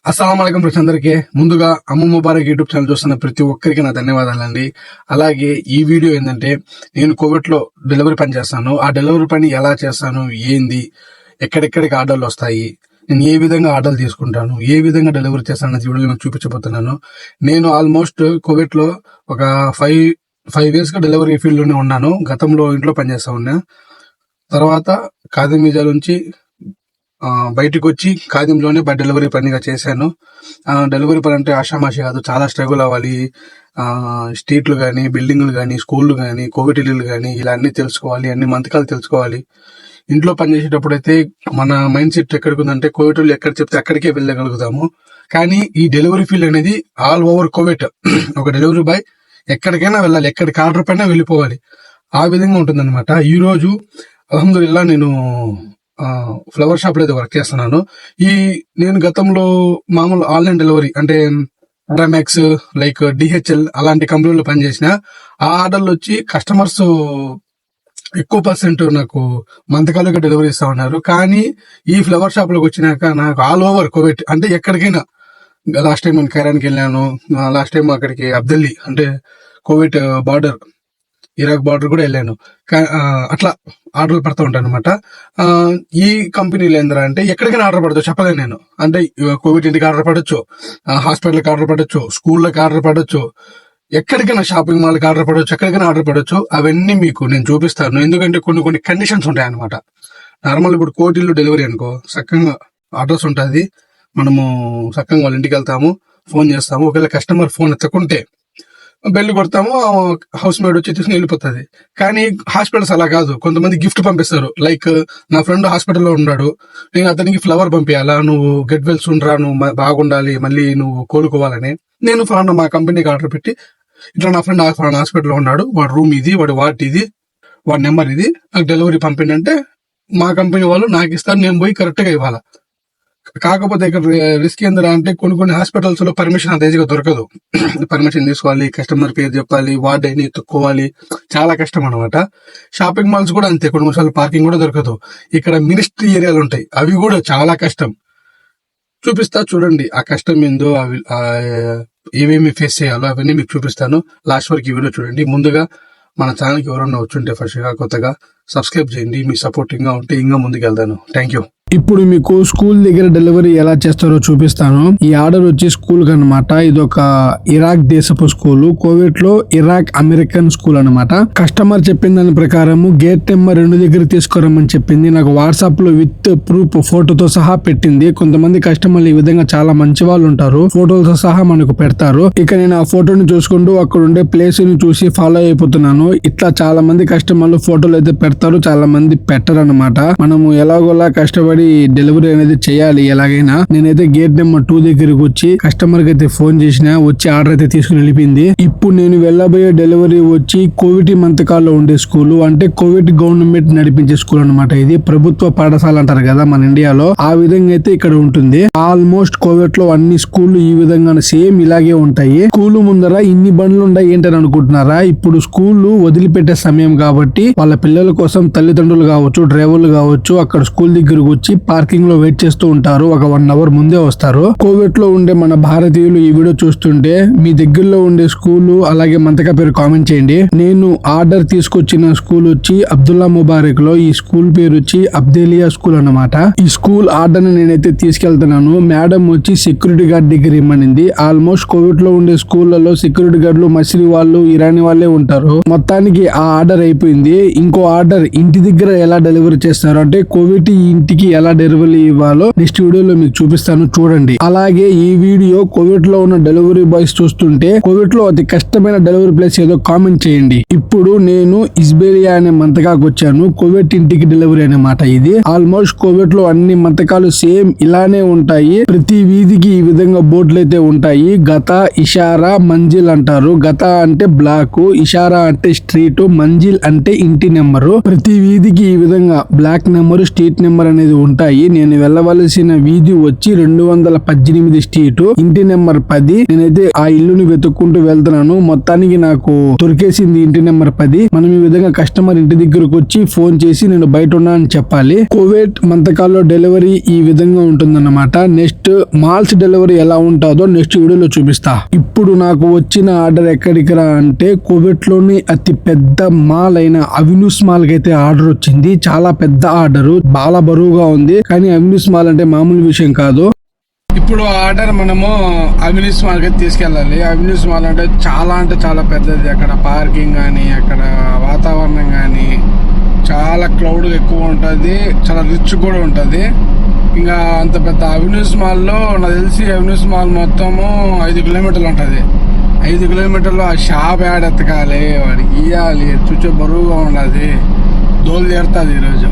అస్సలం ఫ్రెండ్స్ అందరికీ ముందుగా అమ్మ ముబారక్ యూట్యూబ్ ఛానల్ చూస్తున్న ప్రతి ఒక్కరికి నా ధన్యవాదాలండి. అలాగే ఈ వీడియో ఏంటంటే నేను కోవిడ్లో డెలివరీ పని చేస్తాను. ఆ డెలివరీ పని ఎలా చేస్తాను, ఏంది, ఎక్కడెక్కడికి ఆర్డర్లు వస్తాయి, నేను ఏ విధంగా ఆర్డర్లు తీసుకుంటాను, ఏ విధంగా డెలివరీ చేస్తాను అనే వీడియోలో మీకు చూపించబోతున్నాను. నేను ఆల్మోస్ట్ కోవిడ్లో ఒక 5 years గా డెలివరీ ఫీల్డ్లోనే ఉన్నాను. గతంలో ఇంట్లో పనిచేస్తా ఉన్నా. తర్వాత కాదిమీజా నుంచి బయటకు వచ్చి ఖాదీంలోనే డెలివరీ పనిగా చేశాను. డెలివరీ పని అంటే ఆషామాషి కాదు, చాలా స్ట్రగుల్ అవ్వాలి. స్ట్రీట్లు కానీ, బిల్డింగ్లు కానీ, స్కూళ్ళు కానీ, కోవిడ్ ఇల్లులు కానీ, ఇలా అన్ని తెలుసుకోవాలి, అన్ని మంతకాలు తెలుసుకోవాలి. ఇంట్లో పనిచేసేటప్పుడు అయితే మన మైండ్ సెట్ ఎక్కడికి ఉందంటే కోవిడ్ ఎక్కడ చెప్తే అక్కడికే వెళ్ళగలుగుతాము. కానీ ఈ డెలివరీ ఫీల్డ్ అనేది ఆల్ ఓవర్ కోవిడ్. ఒక డెలివరీ బాయ్ ఎక్కడికైనా వెళ్ళాలి, ఎక్కడికి ఆర్డర్ పైన వెళ్ళిపోవాలి, ఆ విధంగా ఉంటుందన్నమాట. ఈ రోజు అల్హమ్దులిల్లా నేను ఫ్లవర్ షాప్ లో అయితే వర్క్ చేస్తున్నాను. నేను గతంలో మామూలు ఆన్లైన్ డెలివరీ అంటే డ్రమాక్స్, లైక్ డిహెచ్ఎల్ అలాంటి కంపెనీలో పనిచేసిన. ఆ ఆర్డర్లు వచ్చి కస్టమర్స్ ఎక్కువ పర్సెంట్ నాకు మంతకాలుగా డెలివరీ ఇస్తా ఉన్నారు. కానీ ఈ ఫ్లవర్ షాప్ లోకి వచ్చినాక నాకు ఆల్ ఓవర్ కోవిడ్ అంటే ఎక్కడికైనా, లాస్ట్ టైం నేను ఖైరాన్కి వెళ్ళాను, లాస్ట్ టైం అక్కడికి అబ్దల్లీ అంటే కోవిడ్ బార్డర్, ఇరాక్ బార్డర్ కూడా వెళ్ళాను. అట్లా ఆర్డర్లు పడుతూ ఉంటాను అనమాట. ఈ కంపెనీలు ఏంద్రా అంటే ఎక్కడికైనా ఆర్డర్ పడచ్చు, చెప్పలేను నేను. అంటే కోవిడ్ ఇంటికి ఆర్డర్ పడచ్చు, హాస్పిటల్కి ఆర్డర్ పడచ్చు, స్కూళ్ళకి ఆర్డర్ పడచ్చు, ఎక్కడికైనా షాపింగ్ మాల్కి ఆర్డర్ పడవచ్చు, ఎక్కడికైనా ఆర్డర్ పడవచ్చు. అవన్నీ మీకు నేను చూపిస్తాను. ఎందుకంటే కొన్ని కండిషన్స్ ఉంటాయి అనమాట. నార్మల్ ఇప్పుడు కోటిల్లో డెలివరీ అనుకో, చక్కగా అడ్రస్ ఉంటుంది, మనము చక్కగా వాళ్ళ ఇంటికి వెళ్తాము, ఫోన్ చేస్తాము. ఒకవేళ కస్టమర్ ఫోన్ ఎత్తకుంటే బెల్ కొడతాము, హౌస్ మేడ్ వచ్చి తీసుకుని వెళ్ళిపోతుంది. కానీ హాస్పిటల్స్ అలా కాదు, కొంతమంది గిఫ్ట్ పంపిస్తారు. లైక్ నా ఫ్రెండ్ హాస్పిటల్లో ఉన్నాడు, నేను అతనికి ఫ్లవర్ పంపించాలా, నువ్వు గెట్ వెల్ సూన్ రా, నువ్వు బాగుండాలి, మళ్ళీ నువ్వు కోలుకోవాలని నేను మా కంపెనీకి ఆర్డర్ పెట్టి, ఇట్లా నా ఫ్రెండ్ హాస్పిటల్లో ఉన్నాడు, వాడి రూమ్ ఇది, వాడి వార్డ్ ఇది, వాడి నెంబర్ ఇది, నాకు డెలివరీ పంపిండి అంటే మా కంపెనీ వాళ్ళు నాకు ఇస్తారు, నేను పోయి కరెక్ట్ గా ఇవ్వాలా. కాకపోతే ఇక్కడ రిస్క్ ఏందిరా అంటే కొన్ని హాస్పిటల్స్ లో పర్మిషన్ అంత ఈజీగా దొరకదు. పర్మిషన్ తీసుకోవాలి, కస్టమర్ పేరు చెప్పాలి, వార్డ్ అయినా ఎత్తుక్కోవాలి, చాలా కష్టం అనమాట. షాపింగ్ మాల్స్ కూడా అంతే, కొన్నిసార్లు పార్కింగ్ కూడా దొరకదు. ఇక్కడ మినిస్ట్రీ ఏరియాలు ఉంటాయి, అవి కూడా చాలా కష్టం. చూపిస్తా చూడండి, ఆ కష్టం ఏందో, అవి ఏమేమి ఫేస్ చేయాలో అవన్నీ మీకు చూపిస్తాను. లాస్ట్ వరకు ఈ వీడియో చూడండి. ముందుగా మన ఛానల్కి ఎవరన్నా వచ్చుంటే ఫ్రెష్గా కొత్తగా సబ్స్క్రైబ్ చేయండి. మీ సపోర్టింగ్ గా ఉంటే ఇంకా ముందుకు వెళ్తాను. Thank you. ఇప్పుడు మీకు స్కూల్ దగ్గర డెలివరీ ఎలా చేస్తారో చూపిస్తాను. ఈ ఆర్డర్ వచ్చి స్కూల్ అనమాట. ఇది ఒక ఇరాక్ దేశపు స్కూల్, కోవిడ్ లో ఇరాక్ అమెరికన్ స్కూల్ అనమాట. కస్టమర్ చెప్పిన దాని ప్రకారం గేట్ నెంబర్ 2 దగ్గర తీసుకురమ్మని చెప్పింది. నాకు వాట్సాప్ లో విత్ ప్రూఫ్ ఫోటోతో సహా పెట్టింది. కొంతమంది కస్టమర్లు ఈ విధంగా చాలా మంచి వాళ్ళు ఉంటారు, ఫోటోలతో సహా మనకు పెడతారు. ఇక నేను ఆ ఫోటోని చూసుకుంటూ అక్కడ ఉండే ప్లేస్ ని చూసి ఫాలో అయిపోతున్నాను. ఇట్లా చాలా మంది కస్టమర్లు ఫోటోలు అయితే పెడతారు, చాలా మంది పెట్టరు అనమాట. మనము ఎలాగోలా కష్టపడి డెలివరీ అనేది చేయాలి ఎలాగైనా. నేనైతే గేట్ నెంబర్ 2 దగ్గరకు వచ్చి కస్టమర్ కి అయితే ఫోన్ చేసిన, వచ్చి ఆర్డర్ అయితే తీసుకుని వెళ్ళిపోయింది. ఇప్పుడు నేను వెళ్ళబోయే డెలివరీ వచ్చి కోవిడ్ మంతకాల్లో ఉండే స్కూల్, అంటే కోవిడ్ గవర్నమెంట్ నడిపించే స్కూల్ అనమాట. ఇది ప్రభుత్వ పాఠశాల అంటారు కదా మన ఇండియాలో, ఆ విధంగా అయితే ఇక్కడ ఉంటుంది. ఆల్మోస్ట్ కోవిడ్ లో అన్ని స్కూళ్లు ఈ విధంగా సేమ్ ఇలాగే ఉంటాయి. స్కూల్ ముందర ఇన్ని బండ్లు ఉన్నాయి ఏంటని అనుకుంటున్నారా? ఇప్పుడు స్కూల్ వదిలిపెట్టే సమయం కాబట్టి వాళ్ళ పిల్లల కోసం తల్లిదండ్రులు కావచ్చు, డ్రైవర్లు కావచ్చు, అక్కడ స్కూల్ దగ్గరకు వచ్చి పార్కింగ్ లో వెయిట్ చేస్తూ ఉంటారు. ఒక 1 hour ముందే వస్తారు. కోవిడ్ లో ఉండే మన భారతీయులు ఈ వీడియో చూస్తుంటే మీ దగ్గరలో ఉండే స్కూల్ అలాగే మంతకా పేరు కామెంట్ చేయండి. నేను ఆర్డర్ తీసుకొచ్చిన స్కూల్ వచ్చి అబ్దుల్లా ముబారక్ లో, ఈ స్కూల్ పేరు వచ్చి అబ్దేలియా స్కూల్ అన్నమాట. ఈ స్కూల్ ఆర్డర్ ని నేనైతే తీసుకెళ్తున్నాను. మేడం వచ్చి సెక్యూరిటీ గార్డ్ దగ్గర ఇమ్మనింది. ఆల్మోస్ట్ కోవిడ్ లో ఉండే స్కూళ్లలో సెక్యూరిటీ గార్డులు మసిలి వాళ్ళు, ఇరానీ వాళ్ళే ఉంటారు. మొత్తానికి ఆ ఆర్డర్ అయిపోయింది. ఇంకో ఆర్డర్ ఇంటి దగ్గర ఎలా డెలివరీ చేస్తారు అంటే కోవిడ్ ఇంటికి ఎలా డెలివరీ ఇవ్వాలో నెక్స్ట్ వీడియోలో మీకు చూపిస్తాను, చూడండి. అలాగే ఈ వీడియో కోవిడ్ లో ఉన్న డెలివరీ బాయ్స్ చూస్తుంటే కోవిడ్ లో అతి కష్టమైన డెలివరీ ప్లేస్ ఏదో కామెంట్ చేయండి. ఇప్పుడు నేను ఇస్బేలియా అనే మంతకాకు వచ్చాను. కోవిడ్ ఇంటికి డెలివరీ అన్నమాట ఇది. ఆల్మోస్ట్ కోవిడ్ లో అన్ని మంతకాలు సేమ్ ఇలానే ఉంటాయి. ప్రతి వీధికి ఈ విధంగా బోర్డులు అయితే ఉంటాయి. గత, ఇషారా, మంజిల్ అంటారు. గత అంటే బ్లాక్, ఇషారా అంటే స్ట్రీట్, మంజిల్ అంటే ఇంటి నెంబరు. ప్రతి వీధికి ఈ విధంగా బ్లాక్ నెంబర్, స్ట్రీట్ నెంబర్ అనేది ఉంటాయి. నేను వెళ్ళవలసిన వీధి వచ్చి 218 స్ట్రీట్, ఇంటి నెంబర్ 10. నేనైతే ఆ ఇల్లుని వెతుక్కుంటూ వెళ్తున్నాను. మొత్తానికి నాకు దొరికేసింది ఇంటి నెంబర్ 10. మనం ఈ విధంగా కస్టమర్ ఇంటి దగ్గరకు వచ్చి ఫోన్ చేసి నేను బయట ఉన్నా అని చెప్పాలి. కోవిడ్ మంతకాల్లో డెలివరీ ఈ విధంగా ఉంటుందన్నమాట. నెక్స్ట్ మాల్స్ డెలివరీ ఎలా ఉంటుందో నెక్స్ట్ వీడియోలో చూపిస్తా. ఇప్పుడు నాకు వచ్చిన ఆర్డర్ ఎక్కడికి రా అంటే కోవిడ్ లోని అతి పెద్ద మాల్ అయిన అవెన్యూస్ మాల్ కి అయితే ఆర్డర్ వచ్చింది. చాలా పెద్ద ఆర్డర్, చాలా బరువుగా ఉంది. కానీ అవెన్యూస్ మాల్ అంటే మామూలు విషయం కాదు. ఇప్పుడు ఆర్డర్ మనము అవెన్యూస్ మాల్ కి తీసుకెళ్ళాలి. అవెన్యూస్ మాల్ అంటే చాలా పెద్దది. అక్కడ పార్కింగ్ గానీ, అక్కడ వాతావరణం గానీ చాలా క్లౌడ్ ఎక్కువ ఉంటది, చాలా రిచ్ కూడా ఉంటది. ఇంకా అంత పెద్ద అవెన్యూస్ మాల్ లో నాకు తెలిసి అవెన్యూస్ మాల్ మొత్తము 5 కిలోమీటర్లు ఉంటది. 5 కిలోమీటర్లు ఆ షాప్ యాడ్ ఎత్తకాలి, వాడికి ఇయ్యాలి, చుట్టూ బరువుగా ఉండదు, దోలు తీరుతుంది ఈరోజు.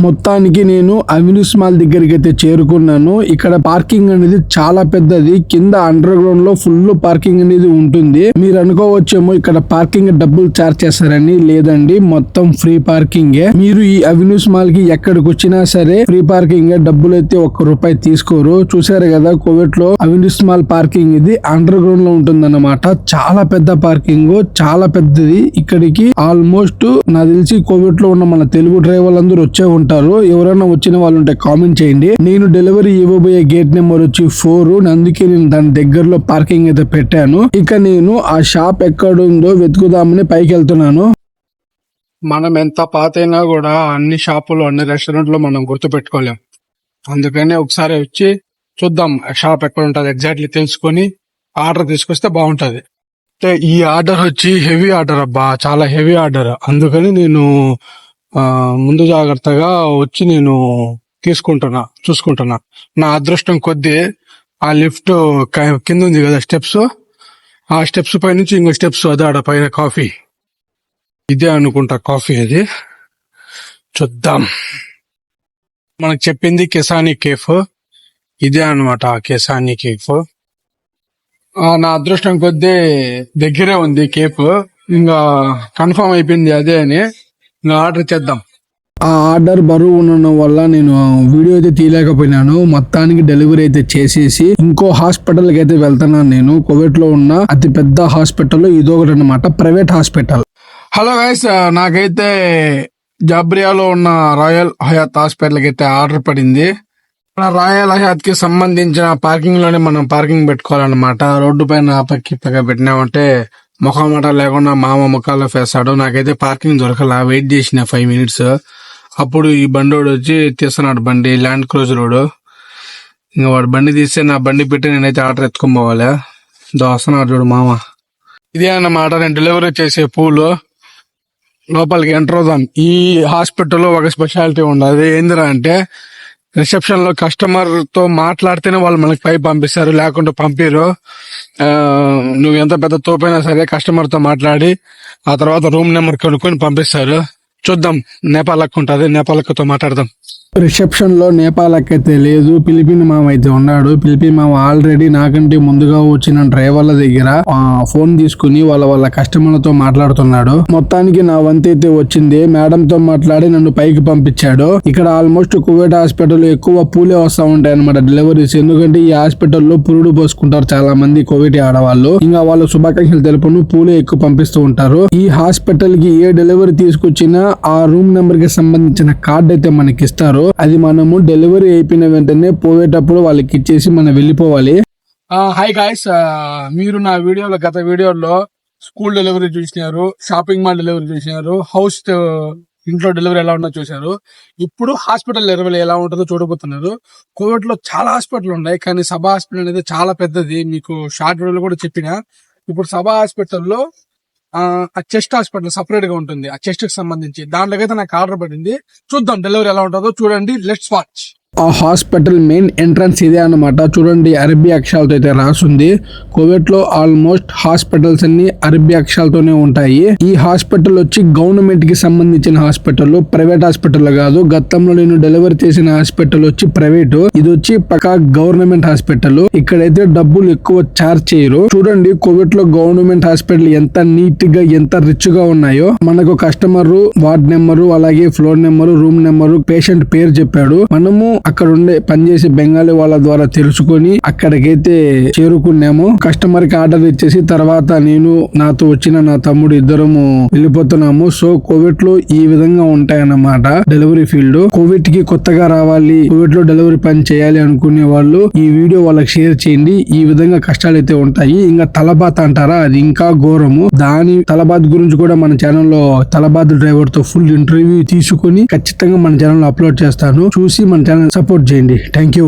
మొత్తానికి నేను అవెన్యూస్ మాల్ దగ్గరికి అయితే చేరుకున్నాను. ఇక్కడ పార్కింగ్ అనేది చాలా పెద్దది. కింద అండర్ గ్రౌండ్ లో ఫుల్ పార్కింగ్ అనేది ఉంటుంది. మీరు అనుకోవచ్చేమో ఇక్కడ పార్కింగ్ డబ్బులు చార్జ్ చేస్తారని. లేదండి, మొత్తం ఫ్రీ పార్కింగే. మీరు ఈ అవెన్యూస్ మాల్ కి ఎక్కడికి వచ్చినా సరే ఫ్రీ పార్కింగ్, డబ్బులు అయితే ₹1 తీసుకోరు. చూసారు కదా కోవిడ్ లో అవెన్యూస్ మాల్ పార్కింగ్ ఇది అండర్ గ్రౌండ్ లో ఉంటుందన్నమాట. చాలా పెద్ద పార్కింగ్, చాలా పెద్దది. ఇక్కడికి ఆల్మోస్ట్ నాకు తెలిసి కోవిడ్ లో ఉన్న మన తెలుగు డ్రైవర్లు అందరూ వచ్చే ఉంటారు. ఎవరైనా వచ్చిన వాళ్ళు ఉంటే కామెంట్ చేయండి. నేను డెలివరీ ఇవ్వబోయే గేట్ నెంబర్ వచ్చి 4. అందుకే నేను దాని దగ్గరలో పార్కింగ్ అయితే పెట్టాను. ఇక నేను ఆ షాప్ ఎక్కడుందో వెతుకుదామని పైకి వెళ్తున్నాను. మనం ఎంత పాతైనా కూడా అన్ని షాపులు, అన్ని రెస్టారెంట్లు మనం గుర్తు పెట్టుకోలేం. అందుకని ఒకసారి వచ్చి చూద్దాం షాప్ ఎక్కడ ఉంటుంది ఎగ్జాక్ట్లీ తెలుసుకొని ఆర్డర్ తీసుకొస్తే బాగుంటది. ఈ ఆర్డర్ వచ్చి హెవీ ఆర్డర్ అబ్బా, చాలా హెవీ ఆర్డర్. అందుకని నేను ముందు జాగ్రత్తగా వచ్చి నేను చూసుకుంటున్నా. నా అదృష్టం కొద్దీ ఆ లిఫ్ట్ కింద ఉంది కదా స్టెప్స్, ఆ స్టెప్స్ పై నుంచి ఇంకో స్టెప్స్ అదే ఆడ పైన కాఫీ, ఇదే అనుకుంటా కాఫీ. అది చూద్దాం. మనకు చెప్పింది కిసానీ కేఫ్, ఇదే అనమాట కిసానీ కేఫ్. నా అదృష్టం కొద్దీ దగ్గరే ఉంది కేఫ్. ఇంకా కన్ఫర్మ్ అయిపోయింది అదే అని ఆర్డర్ చేద్దాం. ఆ ఆర్డర్ బరువు ఉండడం వల్ల నేను వీడియో అయితే తీయలేకపోయినాను. మొత్తానికి డెలివరీ అయితే చేసేసి ఇంకో హాస్పిటల్ కి అయితే వెళ్తున్నాను. నేను కోవిడ్ లో ఉన్న అతి పెద్ద హాస్పిటల్ ఇదొకటి అనమాట, ప్రైవేట్ హాస్పిటల్. హలో గైస్, నాకైతే జాబ్రియాలో ఉన్న రాయల్ హయాత్ హాస్పిటల్ కి అయితే ఆర్డర్ పడింది. రాయల్ హయాత్ కి సంబంధించిన పార్కింగ్ లోనే మనం పార్కింగ్ పెట్టుకోవాలన్నమాట. రోడ్డు పైన పక్కి పెట్టినామంటే ముఖమాట లేకుండా మామ ముఖాల్లో వేస్తాడు. నాకైతే పార్కింగ్ దొరకలా. వెయిట్ చేసిన 5 minutes. అప్పుడు ఈ బండోడు వచ్చి తీస్తున్నాడు బండి, ల్యాండ్ క్రూజర్ రోడ్. ఇంకా వాడు బండి తీస్తే నా బండి పెట్టి నేనైతే ఆర్డర్ ఎత్తుకొని పోవాలి. దోస్తున్నాడు చూడు మామ. ఇదే అన్నమాట నేను డెలివరీ చేసే పూలు. లోపలికి ఎంటర్ అవుదాం. ఈ హాస్పిటల్లో ఒక స్పెషాలిటీ ఉండదు. ఏందిరా అంటే రిసెప్షన్ లో కస్టమర్ తో మాట్లాడితేనే వాళ్ళు మనకి పై పంపిస్తారు, లేకుంటే పంపిరు. నువ్వు ఎంత పెద్ద తోపైనా సరే కస్టమర్ తో మాట్లాడి ఆ తర్వాత రూమ్ నెంబర్ కనుక్కొని పంపిస్తారు. చూద్దాం, నేపాల్ అక్క ఉంటుంది, నేపాల్ అక్కతో మాట్లాడదాం. రిసెప్షన్ లో నేపాల్ అక్క అయితే లేదు, ఫిలిపిన్ మామ అయితే ఉన్నాడు. ఫిలిపిన్ మామ ఆల్రెడీ నాకంటే ముందుగా వచ్చిన డ్రైవర్ల దగ్గర ఫోన్ తీసుకుని వాళ్ళ కస్టమర్లతో మాట్లాడుతున్నాడు. మొత్తానికి నా వంతు అయితే వచ్చింది. మేడం తో మాట్లాడి నన్ను పైకి పంపించాడు. ఇక్కడ ఆల్మోస్ట్ కోవిడ్ హాస్పిటల్ ఎక్కువ పూలే వస్తా ఉంటాయి అనమాట డెలివరీస్. ఎందుకంటే ఈ హాస్పిటల్లో పురుడు పోసుకుంటారు చాలా మంది కోవిడ్ ఆడవాళ్ళు. ఇంకా వాళ్ళు శుభాకాంక్షలు తెలుపును పూలే ఎక్కువ పంపిస్తూ ఉంటారు. ఈ హాస్పిటల్ కి ఏ డెలివరీ తీసుకొచ్చినా ఆ రూమ్ నెంబర్ కి సంబంధించిన కార్డు అయితే మనకి ఇస్తారు. అది మనము డెలివరీ అయిపోయిన వెంటనే పోయేటప్పుడు వాళ్ళకి ఇచ్చేసి మనం వెళ్ళిపోవాలి. హాయ్ గాయ్స్, మీరు నా వీడియోలో గత వీడియోలో స్కూల్ డెలివరీ చూసినారు, షాపింగ్ మాల్ డెలివరీ చూసినారు, హౌస్ ఇంట్లో డెలివరీ ఎలా ఉందో చూశారు. ఇప్పుడు హాస్పిటల్ డెలివరీ ఎలా ఉంటుందో చూడబోతున్నారు. కోవిడ్ లో చాలా హాస్పిటల్ ఉన్నాయి, కానీ సభా హాస్పిటల్ అనేది చాలా పెద్దది. మీకు షార్ట్ వీడియోలో కూడా చెప్పిన. ఇప్పుడు సభా హాస్పిటల్లో ఆ చెస్ట్ హాస్పిటల్ సపరేట్ గా ఉంటుంది. ఆ చెస్ట్ కి సంబంధించి దాంట్లోకైతే నాకు ఆర్డర్ పడింది. చూద్దాం డెలివరీ ఎలా ఉంటుందో. చూడండి, లెట్స్ వాచ్. ఆ హాస్పిటల్ మెయిన్ ఎంట్రన్స్ ఇదే అన్నమాట. చూడండి అరబీ అక్షరాలతో అయితే రాసుంది. కోవిడ్ లో ఆల్మోస్ట్ హాస్పిటల్స్ అన్ని అరబీ అక్షరాలతోనే ఉంటాయి. ఈ హాస్పిటల్ వచ్చి గవర్నమెంట్ కి సంబంధించిన హాస్పిటల్, ప్రైవేట్ హాస్పిటల్ కాదు. గతంలో నేను డెలివరీ చేసిన హాస్పిటల్ వచ్చి ప్రైవేట్, ఇది వచ్చి పక్కా గవర్నమెంట్ హాస్పిటల్. ఇక్కడైతే డబ్బులు ఎక్కువ చార్జ్ చేయరు. చూడండి కోవిడ్ లో గవర్నమెంట్ హాస్పిటల్ ఎంత నీట్ గా ఎంత రిచ్ గా ఉన్నాయో. మనకు కస్టమర్ వార్డ్ నెంబరు, అలాగే floor number, room number, patient పేరు చెప్పాడు. మనము అక్కడ ఉండే పనిచేసే బెంగాలీ వాళ్ళ ద్వారా తెలుసుకొని అక్కడికైతే చేరుకున్నాము. కస్టమర్ కి ఆర్డర్ ఇచ్చేసి తర్వాత నేను నాతో వచ్చిన నా తమ్ముడు ఇద్దరము వెళ్ళిపోతున్నాము. సో కోవిడ్ లో ఈ విధంగా ఉంటాయన్నమాట డెలివరీ ఫీల్డ్. కోవిడ్ కి కొత్తగా రావాలి, కోవిడ్ లో డెలివరీ పని చేయాలి అనుకునే వాళ్ళు ఈ వీడియో వాళ్ళకి షేర్ చేయండి. ఈ విధంగా కష్టాలు అయితే ఉంటాయి. ఇంకా తలబాత్ అంటారా, అది ఇంకా ఘోరము. దాని తలబాత్ గురించి కూడా మన ఛానల్లో తలబాత్ డ్రైవర్ తో ఫుల్ ఇంటర్వ్యూ తీసుకుని ఖచ్చితంగా మన ఛానల్ లో అప్లోడ్ చేస్తాను. చూసి మన ఛానల్ సపోర్ట్ చేయండి. Thank you.